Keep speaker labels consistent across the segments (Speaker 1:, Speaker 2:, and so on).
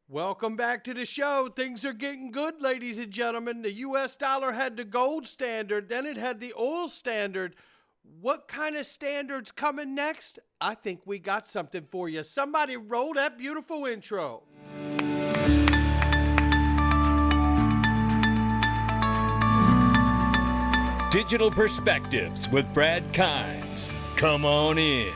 Speaker 1: Welcome back to the show. Things are getting good, ladies and gentlemen. The US dollar had the gold standard, then it had the oil standard. What kind of standards coming next? I think we got something for you. Somebody roll that beautiful intro.
Speaker 2: Digital Perspectives with Brad Kimes. Come on in.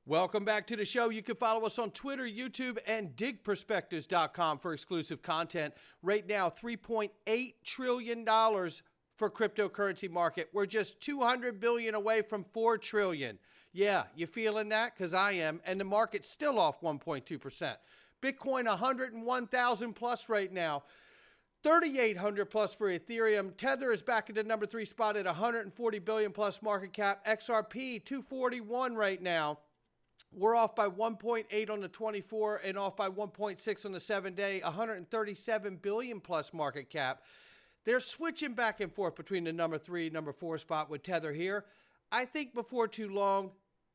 Speaker 1: Welcome back to the show. You can follow us on Twitter, YouTube, and digperspectives.com for exclusive content. Right now, $3.8 trillion for cryptocurrency market. We're just $200 billion away from $4 trillion. Yeah, you feeling that? Because I am. And the market's still off 1.2%. Bitcoin 101,000 plus right now. 3,800 plus for Ethereum. Tether is back at the number 3 spot at 140 billion plus market cap. XRP 241 right now. We're off by 1.8 on the 24 and off by 1.6 on the 7-day, 137 billion plus market cap. They're switching back and forth between the number 3, number 4 spot with Tether here. I think before too long,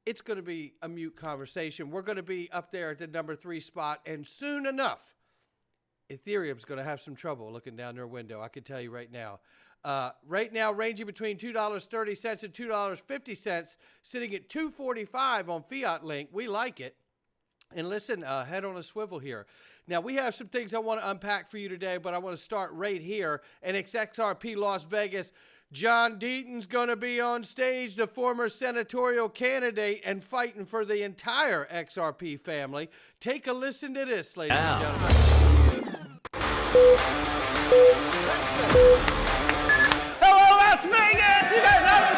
Speaker 1: it's going to be a mute conversation. We're going to be up there at the number 3 spot, and soon enough, Ethereum's going to have some trouble looking down their window. I can tell you right now. Right now, ranging between $2.30 and $2.50, sitting at $2.45 on Fiat Link. We like it. And listen, head on a swivel here. Now, we have some things I want to unpack for you today, but I want to start right here. And it's XRP Las Vegas. John Deaton's going to be on stage, the former senatorial candidate, and fighting for the entire XRP family. Take a listen to this, ladies and gentlemen. Let's go.
Speaker 3: Hello, Las Vegas! You guys having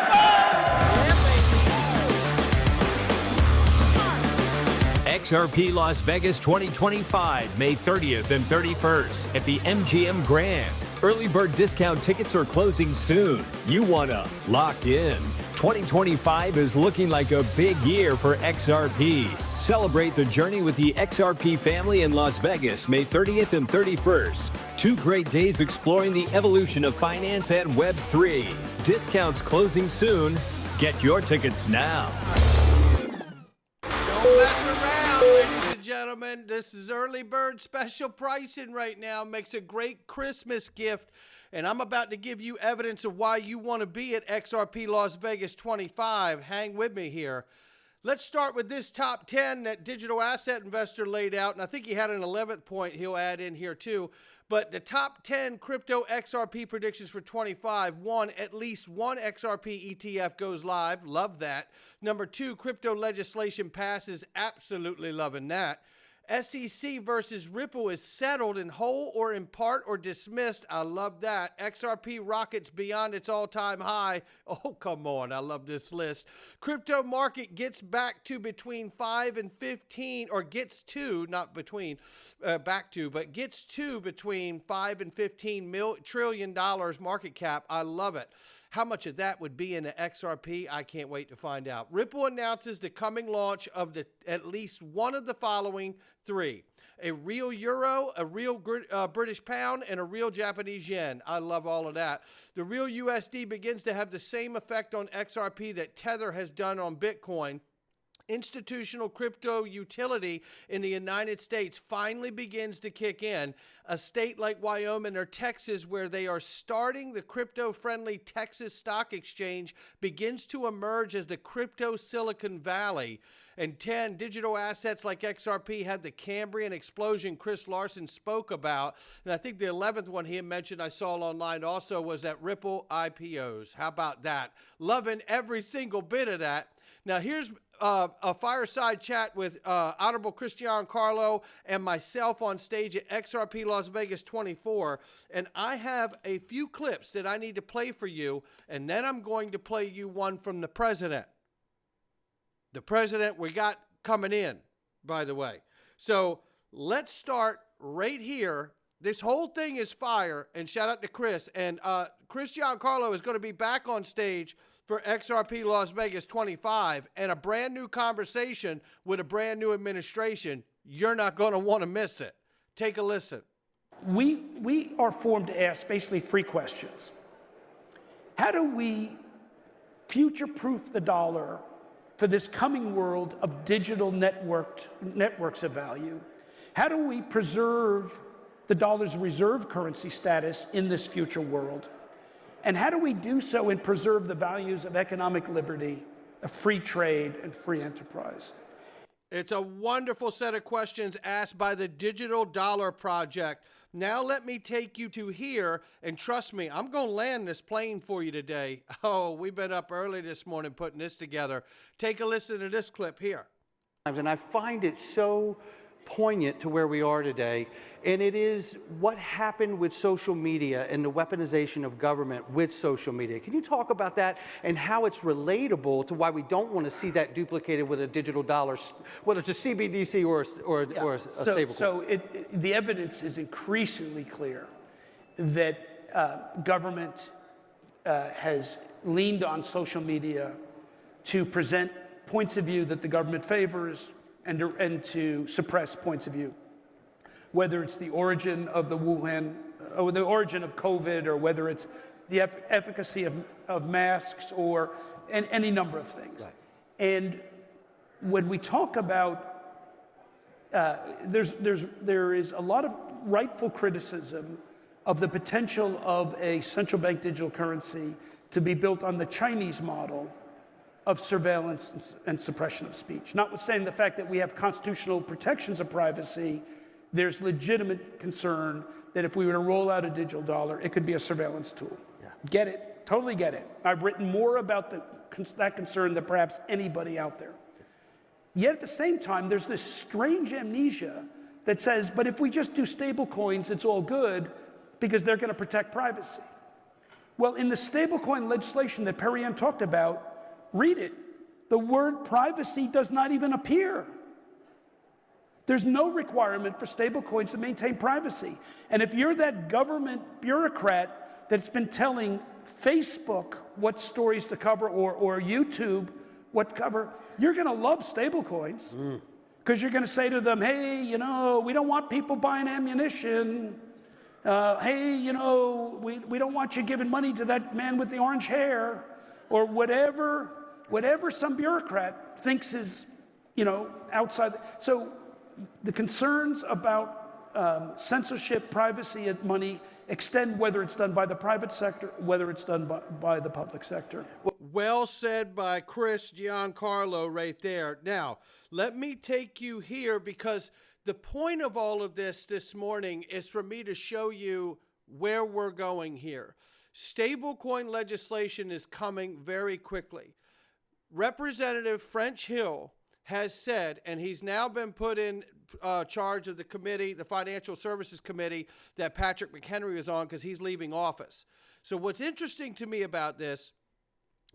Speaker 3: fun?
Speaker 2: XRP Las Vegas 2025, May 30th and 31st at the MGM Grand. Early bird discount tickets are closing soon. You want to lock in. 2025 is looking like a big year for XRP. Celebrate the journey with the XRP family in Las Vegas, May 30th and 31st. 2 great days exploring the evolution of finance and Web3. Discounts closing soon. Get your tickets now.
Speaker 1: Don't mess around, ladies and gentlemen. This is early bird special pricing right now. Makes a great Christmas gift. And I'm about to give you evidence of why you want to be at XRP Las Vegas 25. Hang with me here. Let's start with this top 10 that Digital Asset Investor laid out. And I think he had an 11th point he'll add in here too. But the top 10 crypto XRP predictions for 25. 1, at least one XRP ETF goes live. Love that. Number 2, crypto legislation passes. Absolutely loving that. SEC versus Ripple is settled in whole or in part or dismissed. I love that. XRP rockets beyond its all-time high. Oh, come on. I love this list. Crypto market gets back to between 5 and 15, or gets to, not between, back to, but gets to between 5 and 15 trillion dollars market cap. I love it. How much of that would be in the XRP? I can't wait to find out. Ripple announces the coming launch of at least one of the following 3. A real euro, a real British pound, and a real Japanese yen. I love all of that. The real USD begins to have the same effect on XRP that Tether has done on Bitcoin. Institutional crypto utility in the United States finally begins to kick in. A state like Wyoming or Texas, where they are starting the crypto-friendly Texas Stock Exchange, begins to emerge as the crypto Silicon Valley. And 10, digital assets like XRP had the Cambrian explosion Chris Larson spoke about. And I think the 11th one he mentioned I saw online also was at Ripple IPOs. How about that? Loving every single bit of that. Now here's a fireside chat with Honorable Cristian Carlo and myself on stage at XRP Las Vegas 24. And I have a few clips that I need to play for you. And then I'm going to play you one from the president. The president we got coming in, by the way. So let's start right here. This whole thing is fire. And shout out to Chris. And Cristian Carlo is going to be back on stage for XRP Las Vegas 25 and a brand new conversation with a brand new administration. You're not going to want to miss it. Take a listen.
Speaker 3: We are formed to ask basically 3 questions. How do we future-proof the dollar
Speaker 4: for this coming world of digital networks of value? How do we preserve the dollar's reserve currency status in this future world? And how do we do so and preserve the values of economic liberty, of free trade, and free enterprise?
Speaker 1: It's a wonderful set of questions asked by the Digital Dollar Project. Now let me take you to here, and trust me, I'm going to land this plane for you today. Oh, we've been up early this morning putting this together. Take a listen to this clip here.
Speaker 5: And I find it so poignant to where we are today, and it is what happened with social media and the weaponization of government with social media. Can you talk about that and how it's relatable to why we don't want to see that duplicated with a digital dollar, whether it's a CBDC or a stablecoin?
Speaker 4: So the evidence is increasingly clear that government has leaned on social media to present points of view that the government favors and to suppress points of view, whether it's the origin of the Wuhan, or the origin of COVID, or whether it's the efficacy of masks, or any number of things. Right. And when we talk about, there is a lot of rightful criticism of the potential of a central bank digital currency to be built on the Chinese model of surveillance and suppression of speech. Notwithstanding the fact that we have constitutional protections of privacy, there's legitimate concern that if we were to roll out a digital dollar, it could be a surveillance tool. Yeah. Get it, totally get it. I've written more about that concern than perhaps anybody out there. Yet at the same time, there's this strange amnesia that says, but if we just do stable coins, it's all good because they're going to protect privacy. Well, in the stablecoin legislation that Perriam talked about, read it. The word privacy does not even appear. There's no requirement for stablecoins to maintain privacy. And if you're that government bureaucrat that's been telling Facebook what stories to cover or YouTube what to cover, you're going to love stablecoins because you're going to say to them, hey, you know, we don't want people buying ammunition. Hey, you know, we don't want you giving money to that man with the orange hair, or whatever some bureaucrat thinks is, you know, outside. So the concerns about censorship, privacy, and money extend whether it's done by the private sector, whether it's done by the public sector.
Speaker 1: Well said by Chris Giancarlo right there. Now, let me take you here, because the point of all of this morning is for me to show you where we're going here. Stablecoin legislation is coming very quickly. Representative French Hill has said, and he's now been put in charge of the committee, the Financial Services Committee, that Patrick McHenry is on because he's leaving office. So what's interesting to me about this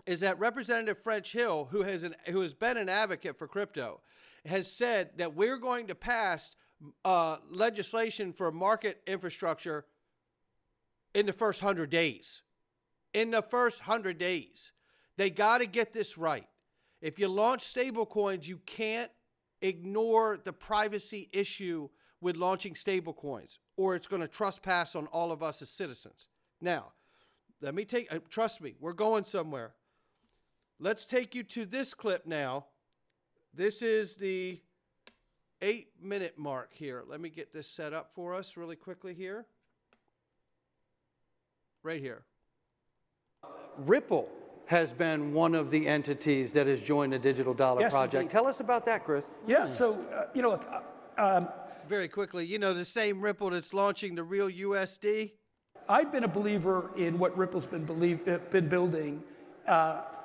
Speaker 1: is that Representative French Hill, who has been an advocate for crypto, has said that we're going to pass legislation for market infrastructure in the first 100 days. In the first 100 days. They got to get this right. If you launch stablecoins, you can't ignore the privacy issue with launching stablecoins, or it's going to trespass on all of us as citizens. Now, let me trust me, we're going somewhere. Let's take you to this clip now. This is the 8-minute mark here. Let me get this set up for us really quickly here. Right here.
Speaker 5: Ripple has been one of the entities that has joined the Digital Dollar Project.
Speaker 4: Indeed.
Speaker 5: Tell us about that, Chris.
Speaker 4: Yeah, so, you know, look,
Speaker 1: very quickly, you know, the same Ripple that's launching the real USD?
Speaker 4: I've been a believer in what Ripple's been building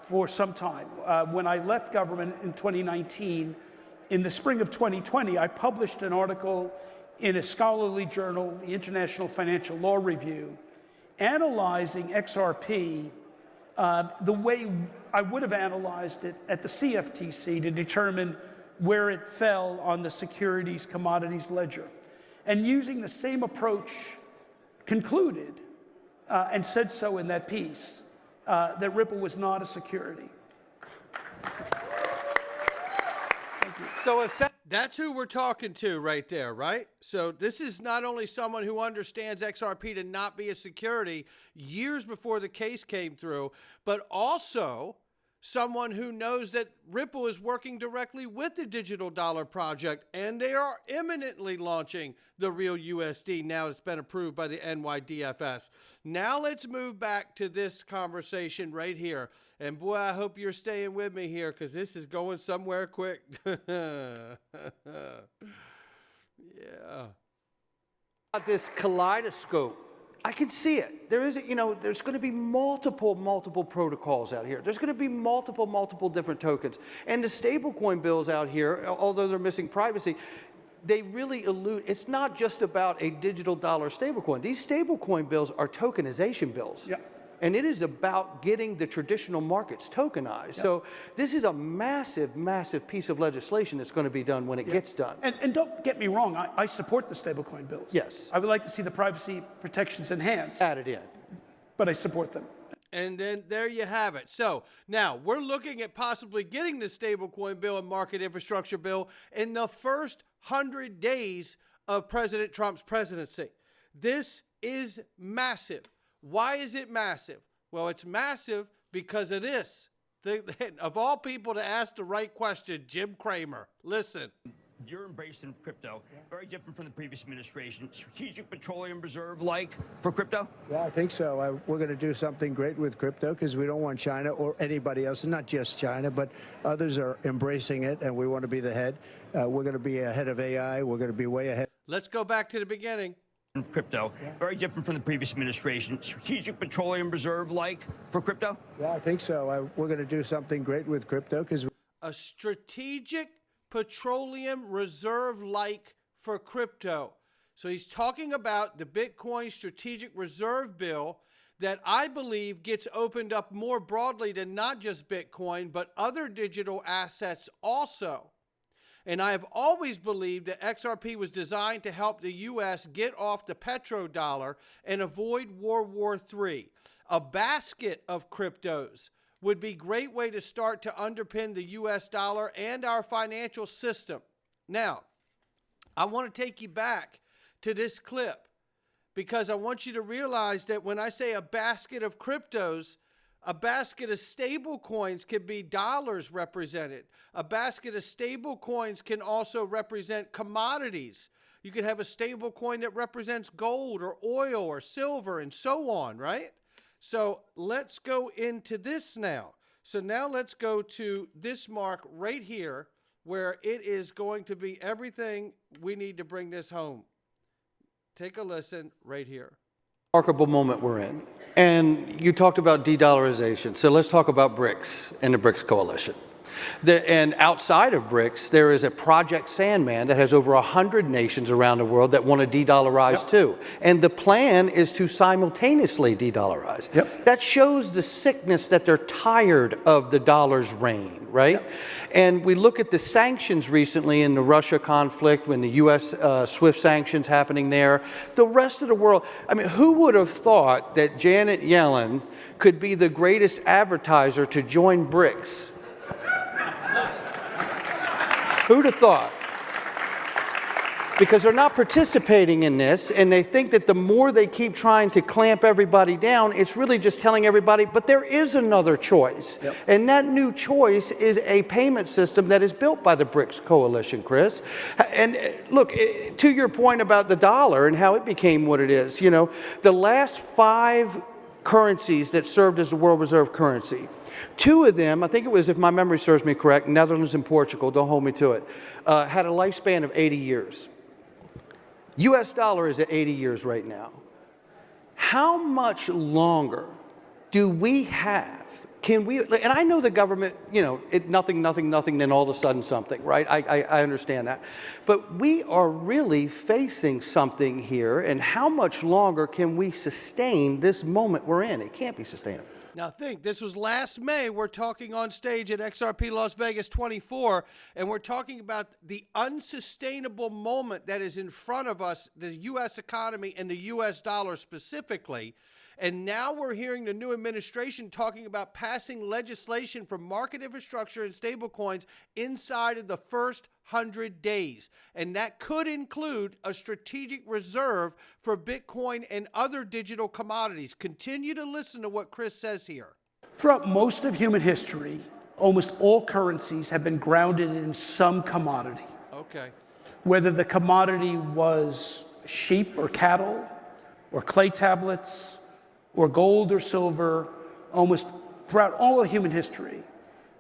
Speaker 4: for some time. When I left government in 2019, in the spring of 2020, I published an article in a scholarly journal, the International Financial Law Review, analyzing XRP the way I would have analyzed it at the CFTC to determine where it fell on the securities commodities ledger. And using the same approach, concluded, and said so in that piece, that Ripple was not a security. Thank you.
Speaker 1: So that's who we're talking to right there, right? So this is not only someone who understands XRP to not be a security years before the case came through, but also someone who knows that Ripple is working directly with the Digital Dollar Project, and they are imminently launching the real USD. Now it's been approved by the NYDFS. Now let's move back to this conversation right here. And boy, I hope you're staying with me here, because this is going somewhere quick. Yeah.
Speaker 5: This kaleidoscope, I can see it. There is, there's going to be multiple protocols out here. There's going to be multiple different tokens. And the stablecoin bills out here, although they're missing privacy, they really allude, it's not just about a digital dollar stablecoin. These stablecoin bills are tokenization bills.
Speaker 4: Yeah.
Speaker 5: And it is about getting the traditional markets tokenized. Yeah. So this is a massive piece of legislation that's going to be done when it gets done.
Speaker 4: And don't get me wrong, I support the stablecoin bills.
Speaker 5: Yes.
Speaker 4: I would like to see the privacy protections enhanced.
Speaker 5: Added in.
Speaker 4: But I support them.
Speaker 1: And then there you have it. So now we're looking at possibly getting the stablecoin bill and market infrastructure bill in the first 100 days of President Trump's presidency. This is massive. Why is it massive? Well, it's massive because of this. Of all people to ask the right question, Jim Cramer. Listen.
Speaker 6: You're embracing crypto, very different from the previous administration. Strategic Petroleum Reserve-like for crypto?
Speaker 7: Yeah, I think so. We're going to do something great with crypto because we don't want China or anybody else, and not just China, but others are embracing it, and we want to be the head. We're going to be ahead of AI. We're going to be way ahead.
Speaker 1: Let's go back to the beginning.
Speaker 6: Crypto, very different from the previous administration. Strategic Petroleum Reserve-like for crypto?
Speaker 7: Yeah, I think so. We're going to do something great with crypto because
Speaker 1: a strategic petroleum reserve-like for crypto. So he's talking about the Bitcoin Strategic Reserve Bill that I believe gets opened up more broadly to not just Bitcoin, but other digital assets also. And I have always believed that XRP was designed to help the U.S. get off the petrodollar and avoid World War III. A basket of cryptos would be a great way to start to underpin the U.S. dollar and our financial system. Now, I want to take you back to this clip because I want you to realize that when I say a basket of cryptos, a basket of stable coins can be dollars represented. A basket of stable coins can also represent commodities. You can have a stable coin that represents gold or oil or silver and so on, right? So let's go into this now. So now let's go to this mark right here where it is going to be everything we need to bring this home. Take a listen right here.
Speaker 5: Remarkable moment we're in. And you talked about de-dollarization. So let's talk about BRICS and the BRICS coalition. And outside of BRICS, there is a Project Sandman that has over 100 nations around the world that want to de-dollarize too. And the plan is to simultaneously de-dollarize. That shows the sickness that they're tired of the dollar's reign, right? And we look at the sanctions recently in the Russia conflict, when the U.S. SWIFT sanctions happening there. The rest of the world, I mean, who would have thought that Janet Yellen could be the greatest advertiser to join BRICS? Who'd have thought? Because they're not participating in this, and they think that the more they keep trying to clamp everybody down, it's really just telling everybody, but there is another choice. And that new choice is a payment system that is built by the BRICS coalition, Chris. And look, to your point about the dollar and how it became what it is, you know, the last 5 currencies that served as the world reserve currency, 2 of them, I think it was, if my memory serves me correct, Netherlands and Portugal, don't hold me to it, had a lifespan of 80 years. US dollar is at 80 years right now. How much longer do we have? Can we, and I know the government, you know, nothing, then all of a sudden something, right? I understand that. But we are really facing something here, and how much longer can we sustain this moment we're in? It can't be sustainable.
Speaker 1: Now think, this was last May. We're talking on stage at XRP Las Vegas 24, and we're talking about the unsustainable moment that is in front of us, the U.S. economy and the U.S. dollar specifically. And now we're hearing the new administration talking about passing legislation for market infrastructure and stablecoins inside of the first 100 days. And that could include a strategic reserve for Bitcoin and other digital commodities. Continue to listen to what Chris says here.
Speaker 4: Throughout most of human history, almost all currencies have been grounded in some commodity.
Speaker 1: Okay.
Speaker 4: Whether the commodity was sheep or cattle, or clay tablets, or gold or silver, almost throughout all of human history,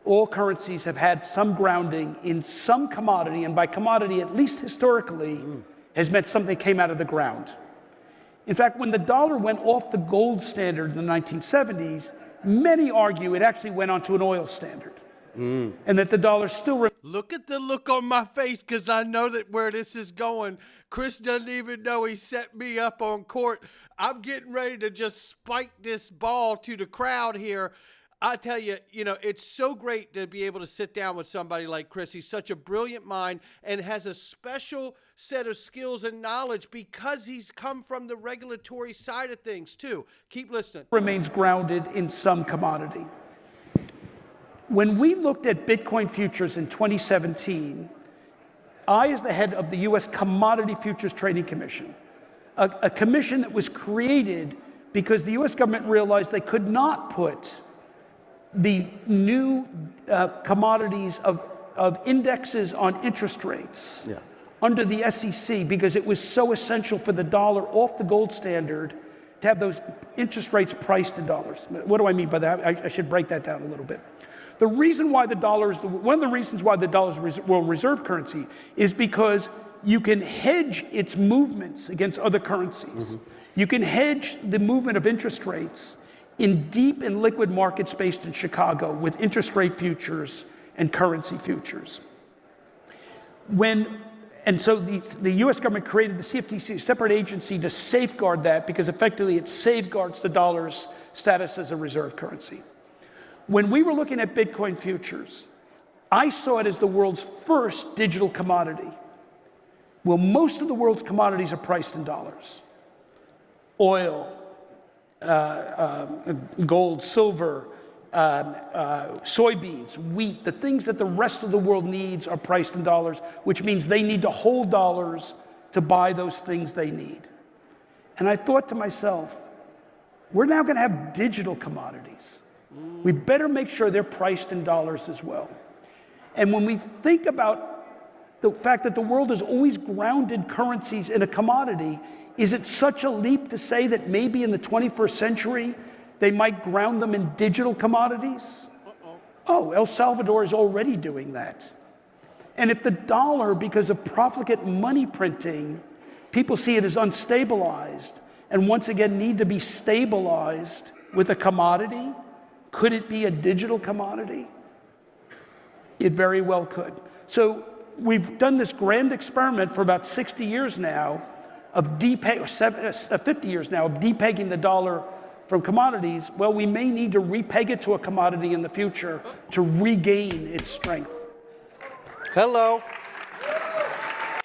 Speaker 4: all currencies have had some grounding in some commodity, and by commodity, at least historically, has meant something came out of the ground. In fact, when the dollar went off the gold standard in the 1970s, many argue it actually went onto an oil standard, and that the dollar still...
Speaker 1: Look at the look on my face, because I know that where this is going. Chris doesn't even know he set me up on court. I'm getting ready to just spike this ball to the crowd here. I tell you, it's so great to be able to sit down with somebody like Chris. He's such a brilliant mind and has a special set of skills and knowledge because he's come from the regulatory side of things too. Keep listening.
Speaker 4: Remains grounded in some commodity. When we looked at Bitcoin futures in 2017, I, as the head of the U.S. Commodity Futures Trading Commission, a commission that was created because the U.S. government realized they could not put the new commodities of indexes on interest rates under the SEC because it was so essential for the dollar off the gold standard to have those interest rates priced in dollars. What do I mean by that? I should break that down a little bit. The reason why the dollar is, one of the reasons why the dollar is world reserve currency is because you can hedge its movements against other currencies. You can hedge the movement of interest rates in deep and liquid markets based in Chicago with interest rate futures and currency futures. And so the US government created the CFTC, a separate agency, to safeguard that because effectively it safeguards the dollar's status as a reserve currency. When we were looking at Bitcoin futures, I saw it as the world's first digital commodity. Well, most of the world's commodities are priced in dollars. Oil, gold, silver, soybeans, wheat, the things that the rest of the world needs are priced in dollars, which means they need to hold dollars to buy those things they need. And I thought to myself, we're now going to have digital commodities. We better make sure they're priced in dollars as well. And when we think about the fact that the world has always grounded currencies in a commodity, is it such a leap to say that maybe in the 21st century, they might ground them in digital commodities? Oh, El Salvador is already doing that. And if the dollar, because of profligate money printing, people see it as unstabilized and once again need to be stabilized with a commodity, could it be a digital commodity? It very well could. So we've done this grand experiment for about 60 years now of 50 years now of depegging the dollar from commodities. Well, we may need to repeg it to a commodity in the future to regain its strength.
Speaker 5: Hello.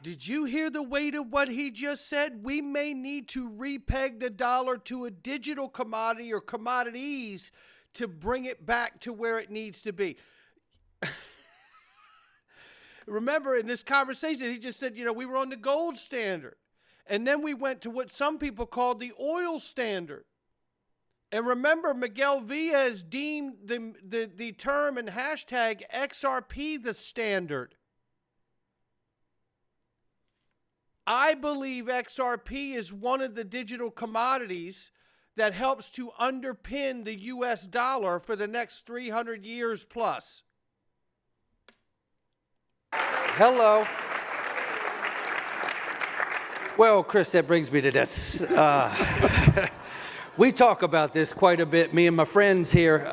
Speaker 1: Did you hear the weight of what he just said? We may need to repeg the dollar to a digital commodity or commodities to bring it back to where it needs to be. Remember, in this conversation, he just said, we were on the gold standard. And then we went to what some people call the oil standard. And remember, Miguel Villas deemed the term and hashtag XRP the standard. I believe XRP is one of the digital commodities that helps to underpin the US dollar for the next 300 years plus.
Speaker 5: Hello. Well, Chris, that brings me to this. We talk about this quite a bit, me and my friends here.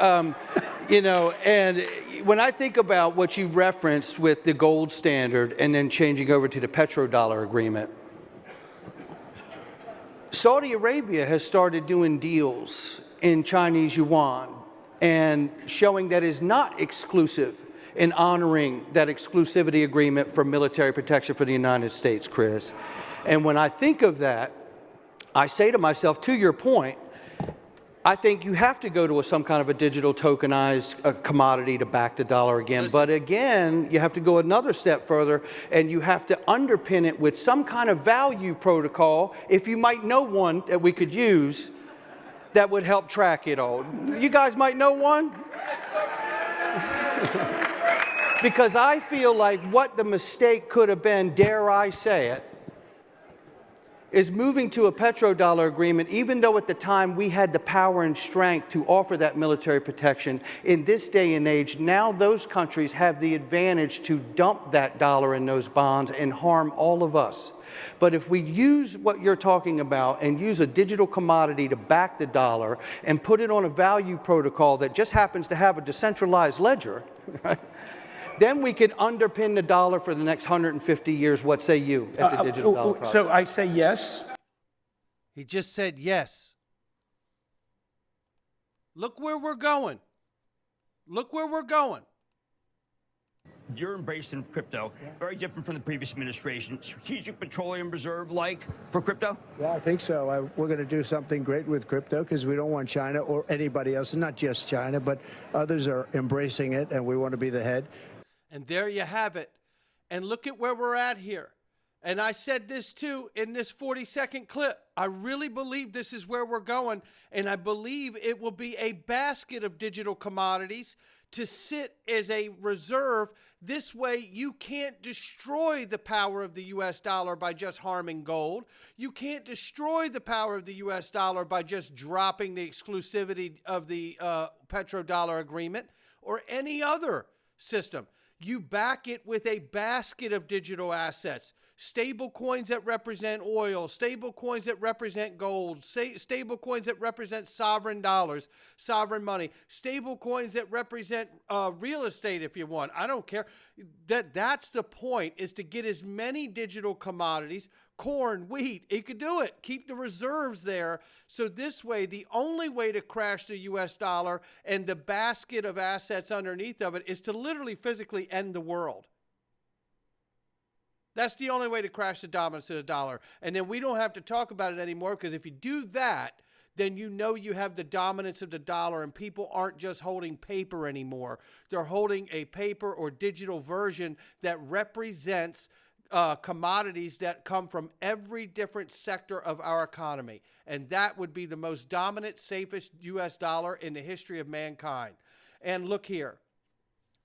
Speaker 5: And when I think about what you referenced with the gold standard and then changing over to the petrodollar agreement, Saudi Arabia has started doing deals in Chinese yuan and showing that is not exclusive in honoring that exclusivity agreement for military protection for the United States, Chris. And when I think of that, I say to myself, to your point, I think you have to go to some kind of a digital tokenized commodity to back the dollar again.
Speaker 1: Listen.
Speaker 5: But again, you have to go another step further, and you have to underpin it with some kind of value protocol, if you might know one that we could use that would help track it all. You guys might know one? Because I feel like what the mistake could have been, dare I say it, is moving to a petrodollar agreement, even though at the time we had the power and strength to offer that military protection. In this day and age, now those countries have the advantage to dump that dollar in those bonds and harm all of us. But if we use what you're talking about and use a digital commodity to back the dollar and put it on a value protocol that just happens to have a decentralized ledger, right? Then we could underpin the dollar for the next 150 years. What say you at the digital dollar project?
Speaker 4: So I say yes.
Speaker 1: He just said yes. Look where we're going. Look where we're going.
Speaker 6: Your embracing of crypto, very different from the previous administration. Strategic petroleum reserve like for crypto?
Speaker 7: Yeah, I think so. We're going to do something great with crypto because we don't want China or anybody else, and not just China, but others are embracing it, and we want to be the head.
Speaker 1: And there you have it. And look at where we're at here. And I said this too in this 40-second clip. I really believe this is where we're going. And I believe it will be a basket of digital commodities to sit as a reserve. This way, you can't destroy the power of the US dollar by just harming gold. You can't destroy the power of the US dollar by just dropping the exclusivity of the petrodollar agreement or any other system. You back it with a basket of digital assets, stable coins that represent oil, stable coins that represent gold, stable coins that represent sovereign dollars, sovereign money, stable coins that represent real estate if you want. I don't care. That's the point, is to get as many digital commodities, corn, wheat, you could do it. Keep the reserves there. So this way, the only way to crash the US dollar and the basket of assets underneath of it is to literally physically end the world. That's the only way to crash the dominance of the dollar. And then we don't have to talk about it anymore, because if you do that, then you know you have the dominance of the dollar, and people aren't just holding paper anymore. They're holding a paper or digital version that represents commodities that come from every different sector of our economy. And that would be the most dominant, safest US dollar in the history of mankind. And look here.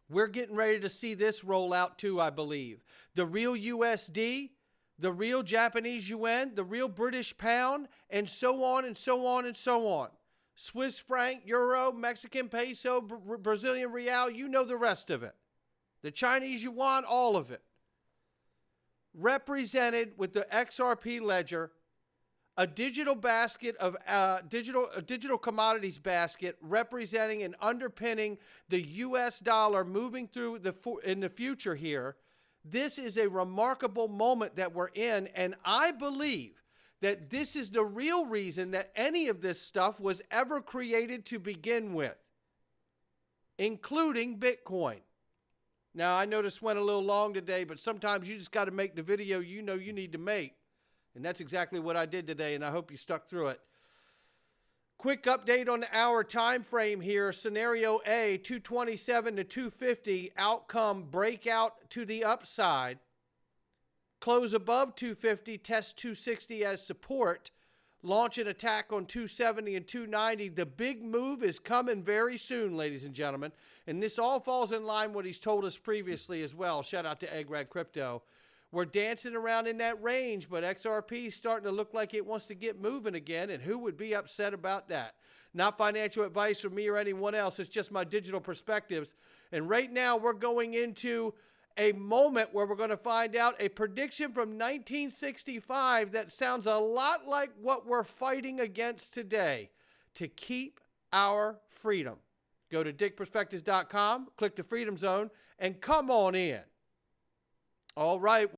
Speaker 1: We're getting ready to see this roll out too, I believe. The real USD, the real Japanese yuan, the real British pound, and so on and so on and so on. Swiss franc, euro, Mexican peso, Brazilian real, you know the rest of it. The Chinese yuan, all of it. Represented with the XRP ledger, a digital basket of digital commodities basket representing and underpinning the US dollar moving through in the future here. This is a remarkable moment that we're in, and I believe that this is the real reason that any of this stuff was ever created to begin with, including Bitcoin. Now, I know this went a little long today, but sometimes you just got to make the video you know you need to make. And that's exactly what I did today, and I hope you stuck through it. Quick update on the hour time frame here. Scenario A, 227 to 250, outcome breakout to the upside. Close above 250, test 260 as support. Launch an attack on 270 and 290. The big move is coming very soon, ladies and gentlemen. And this all falls in line with what he's told us previously as well. Shout out to Egg Rag Crypto. We're dancing around in that range, but XRP is starting to look like it wants to get moving again, and who would be upset about that? Not financial advice from me or anyone else. It's just my digital perspectives. And right now, we're going into a moment where we're going to find out a prediction from 1965 that sounds a lot like what we're fighting against today to keep our freedom. Go to digitalperspectives.com, click the Freedom Zone, and come on in. All right.